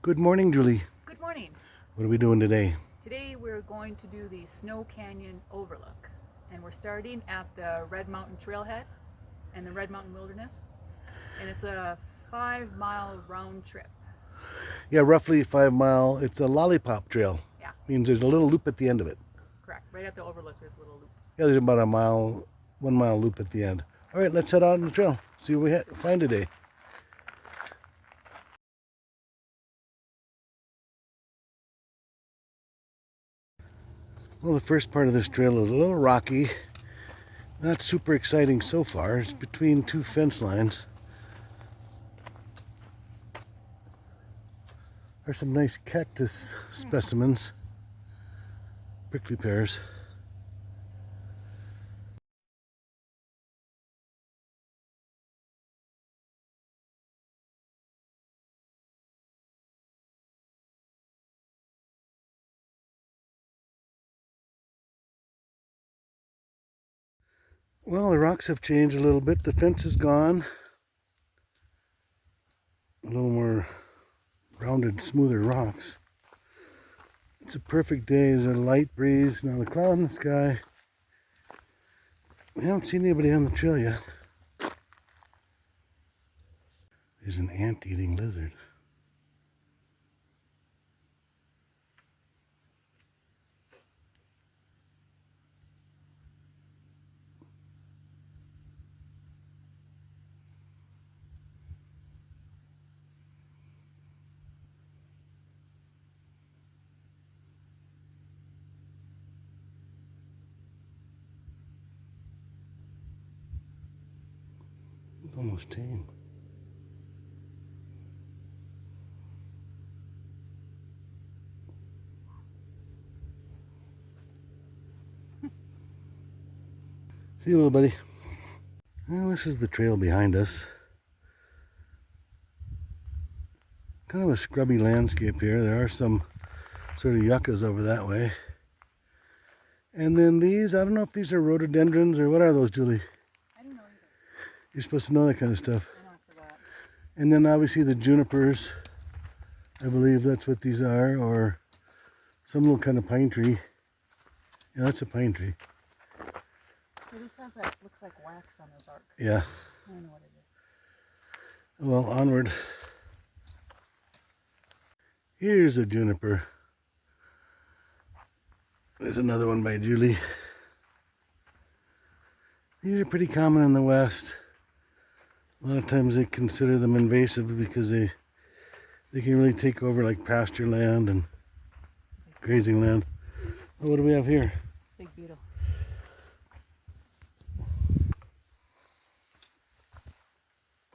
Good morning, Julie. Good morning. What are we doing today? Today we're going to do the Snow Canyon Overlook, and we're starting at the Red Mountain Trailhead and the Red Mountain Wilderness, and it's a 5-mile round trip. Yeah, roughly 5 mile. It's a lollipop trail. Yeah. Means there's a little loop at the end of it. Correct. Right at the Overlook there's a little loop. Yeah, there's about a mile, 1 mile loop at the end. All right, let's head out on the trail. See what we find today. Well, the first part of this trail is a little rocky. Not super exciting so far. It's between two fence lines. There's some nice cactus specimens. Prickly pears. Well, the rocks have changed a little bit. The fence is gone. A little more rounded, smoother rocks. It's a perfect day. There's a light breeze. Now the cloud in the sky. We haven't seen anybody on the trail yet. There's an ant-eating lizard. It's almost tame. See you, little buddy. Well, this is the trail behind us. Kind of a scrubby landscape here. There are some sort of yuccas over that way. And then these, I don't know if these are rhododendrons or what are those, Julie? I don't know either. You're supposed to know that kind of stuff. I know, I forgot. And then obviously the junipers. I believe that's what these are, or some little kind of pine tree. Yeah, that's a pine tree. Well, this has that, looks like wax on the bark. Yeah. I don't know what it is. Well, onward. Here's a juniper. There's another one by Julie. These are pretty common in the West. A lot of times they consider them invasive because they can really take over like pasture land and grazing land. Oh, what do we have here? Big beetle.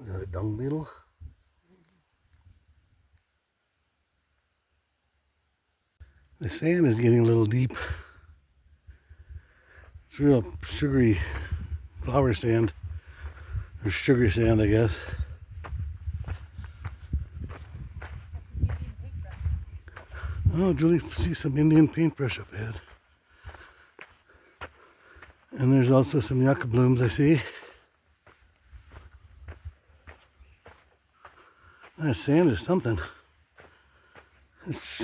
Is that a dung beetle? The sand is getting a little deep. It's real sugary flower sand, or sugar sand, I guess. Oh, Julie, see some Indian paintbrush up ahead. And there's also some yucca blooms, I see. That sand is something. It's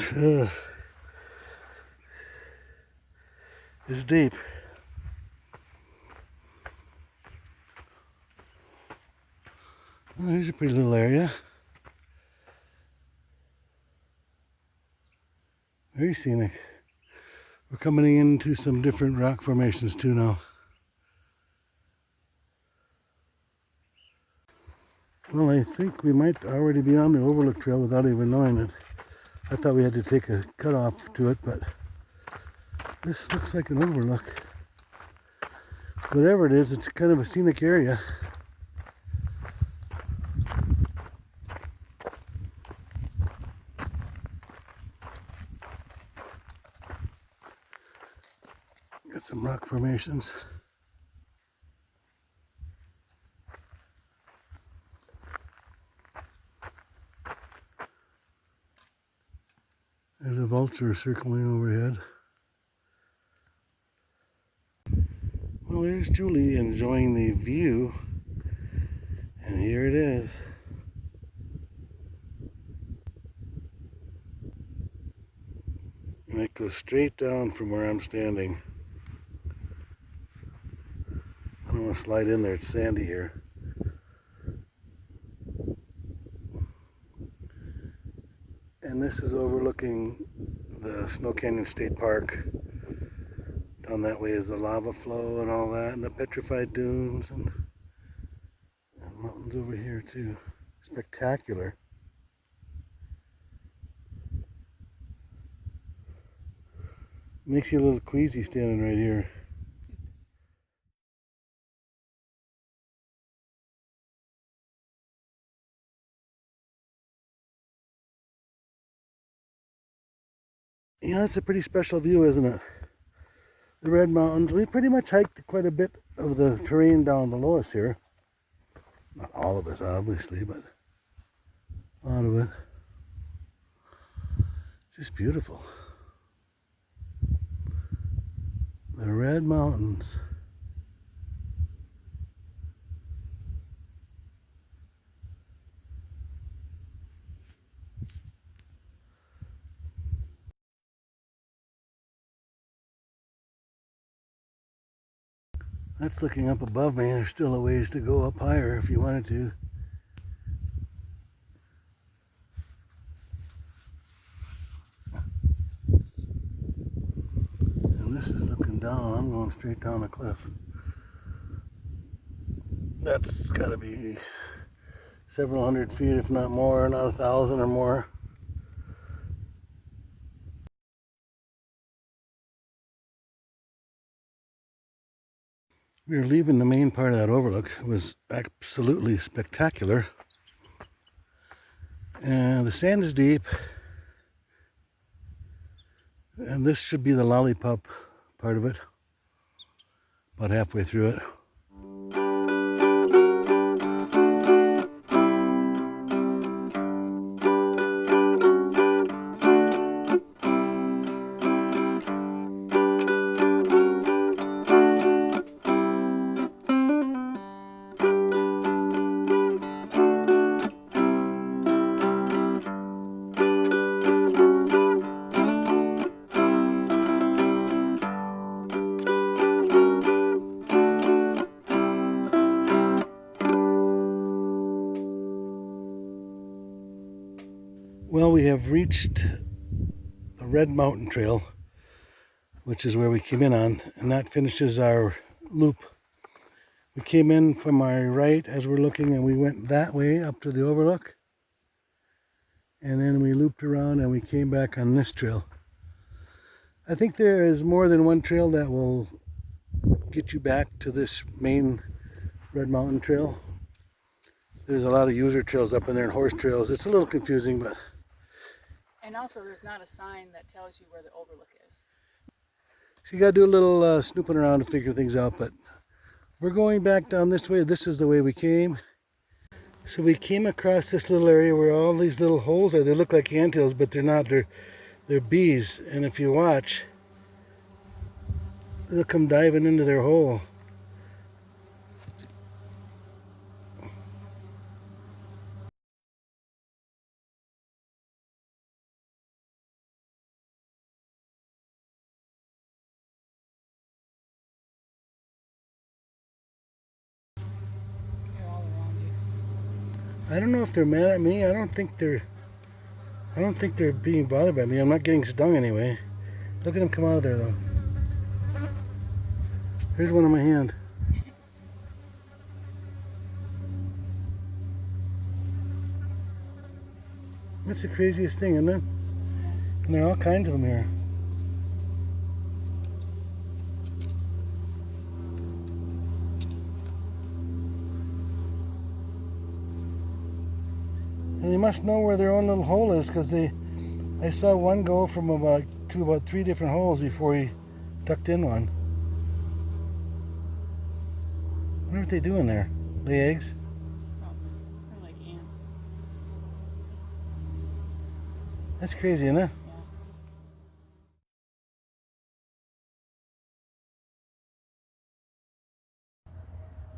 deep. Oh, here's a pretty little area. Very scenic. We're coming into some different rock formations too now. Well, I think we might already be on the Overlook Trail without even knowing it. I thought we had to take a cutoff to it, but this looks like an overlook. Whatever it is, it's kind of a scenic area. Got some rock formations. There's a vulture circling overhead. Well, there's Julie enjoying the view. And here it is. And it goes straight down from where I'm standing. I don't want to slide in there, it's sandy here. And this is overlooking the Snow Canyon State Park. Down that way is the lava flow and all that, and the petrified dunes, and mountains over here too. Spectacular. Makes you a little queasy standing right here. Yeah, that's a pretty special view, isn't it? The Red Mountains. We pretty much hiked quite a bit of the terrain down below us here. Not all of us, obviously, but a lot of it. Just beautiful. The Red Mountains. That's looking up above me. There's still a ways to go up higher if you wanted to. And this is looking down. I'm going straight down the cliff. That's got to be several hundred feet, if not more, not 1,000 or more. We were leaving the main part of that overlook. It was absolutely spectacular. And the sand is deep. And this should be the lollipop part of it. About halfway through it. Well, we have reached the Red Mountain Trail, which is where we came in on, and that finishes our loop. We came in from my right as we're looking, and we went that way up to the overlook, and then we looped around and we came back on this trail. I think there is more than one trail that will get you back to this main Red Mountain Trail. There's a lot of user trails up in there and horse trails. It's a little confusing, but... And also, there's not a sign that tells you where the overlook is. So you got to do a little snooping around to figure things out, but we're going back down this way. This is the way we came. So we came across this little area where all these little holes are. They look like anthills, but they're not. They're bees. And if you watch, they'll come diving into their hole. They're all around you. I don't know if they're mad at me. I don't think they're being bothered by me. I'm not getting stung anyway. Look at them come out of there though. Here's one on my hand. That's the craziest thing, isn't it? And there are all kinds of them here. And they must know where their own little hole is, because I saw one go from about 3 different holes before he ducked in one. I wonder what they do in there. Lay eggs? Oh, they're like ants. That's crazy, isn't it? Yeah.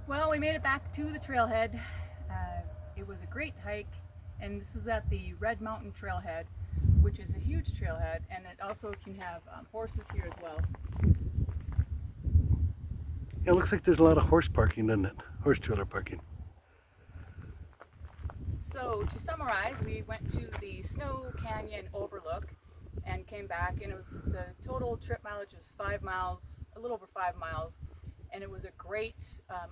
Well, we made it back to the trailhead. It was a great hike. And this is at the Red Mountain Trailhead, which is a huge trailhead, and it also can have horses here as well. Yeah, it looks like there's a lot of horse parking, doesn't it? Horse trailer parking. So to summarize, we went to the Snow Canyon Overlook and came back, and it was the total trip mileage was 5 miles, a little over 5 miles, and it was a great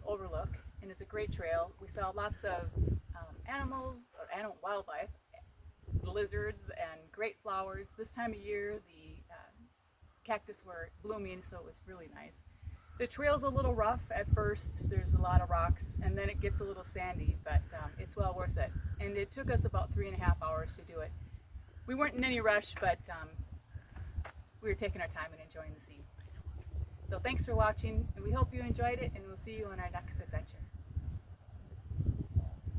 overlook, and it's a great trail. We saw lots of animals, or animal wildlife, lizards, and great flowers. This time of year, the cactus were blooming, so it was really nice. The trail's a little rough at first. There's a lot of rocks, and then it gets a little sandy, but it's well worth it. And it took us about 3.5 hours to do it. We weren't in any rush, but we were taking our time and enjoying the scene. So thanks for watching, and we hope you enjoyed it, and we'll see you on our next adventure.